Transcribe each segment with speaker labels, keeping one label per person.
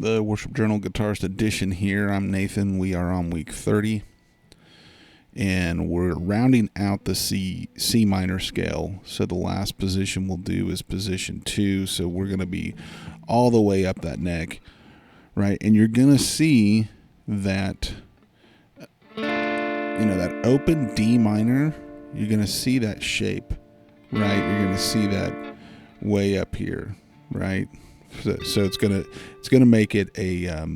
Speaker 1: The Worship Journal Guitarist Edition here. I'm Nathan. We are on week 30, and we're rounding out the C minor scale. So the last position we'll do is position 2. So we're going to be all the way up that neck, right? And you're going to see that, that open D minor. You're going to see that shape, right? You're going to see that way up here, right? So it's gonna make it a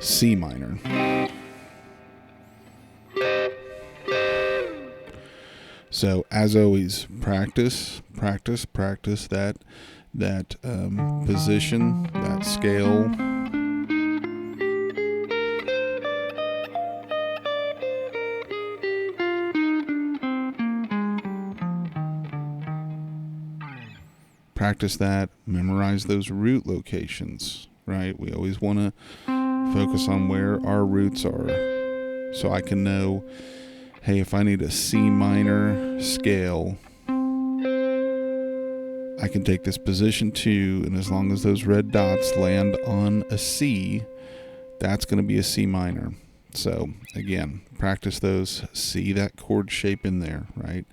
Speaker 1: C minor. So as always, practice that position, that scale. Practice that, memorize those root locations, right? We always want to focus on where our roots are. So I can know, hey, if I need a C minor scale, I can take this position 2, and as long as those red dots land on a C, that's going to be a C minor. So again, practice those. See that chord shape in there, right?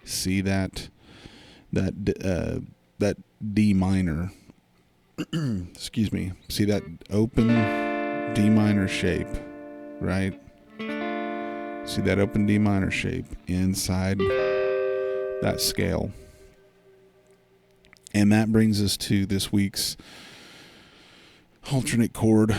Speaker 1: See that D minor, excuse me, see that open D minor shape, right? See that open D minor shape inside that scale. And that brings us to this week's alternate chord,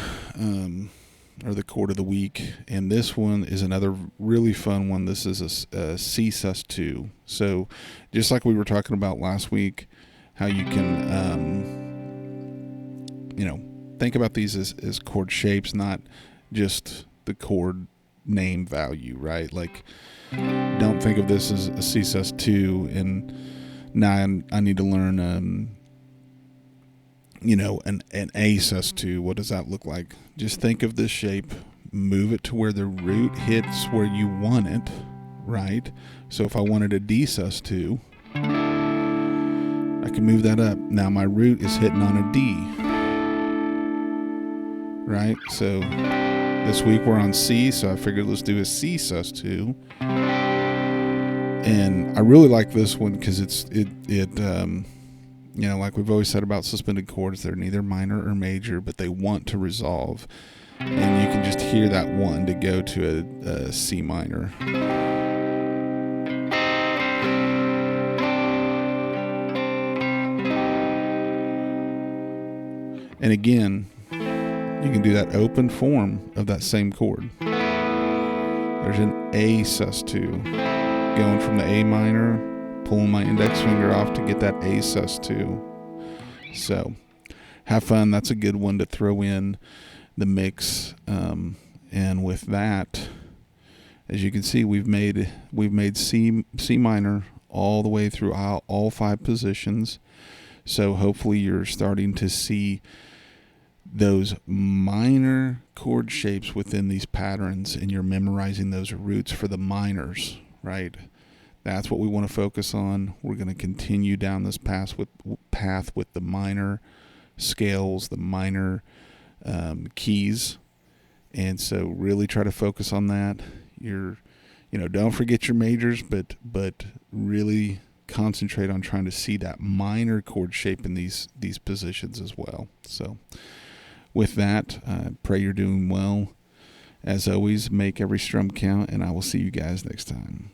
Speaker 1: or the chord of the week. And this one is another really fun one. This is a C sus2. So just like we were talking about last week, how you can, think about these as chord shapes, not just the chord name value, right? Like, don't think of this as a C sus2 and now I need to learn, an A sus2. What does that look like? Just think of this shape, move it to where the root hits where you want it, right? So if I wanted a D sus2, I can move that up. Now my root is hitting on a D, right? So this week we're on C, so I figured let's do a C sus2. And I really like this one because like we've always said about suspended chords, they're neither minor or major, but they want to resolve. And you can just hear that one to go to a C minor. And again, you can do that open form of that same chord. There's an A sus2, going from the A minor, pulling my index finger off to get that A sus2. So have fun. That's a good one to throw in the mix. And with that, as you can see, we've made C minor all the way through all 5 positions. So hopefully you're starting to see those minor chord shapes within these patterns, and you're memorizing those roots for the minors, right? That's what we want to focus on. We're going to continue down this path with the minor scales, the minor keys, and so really try to focus on that. Don't forget your majors, but really concentrate on trying to see that minor chord shape in these positions as well. So with that, I pray you're doing well. As always, make every strum count, and I will see you guys next time.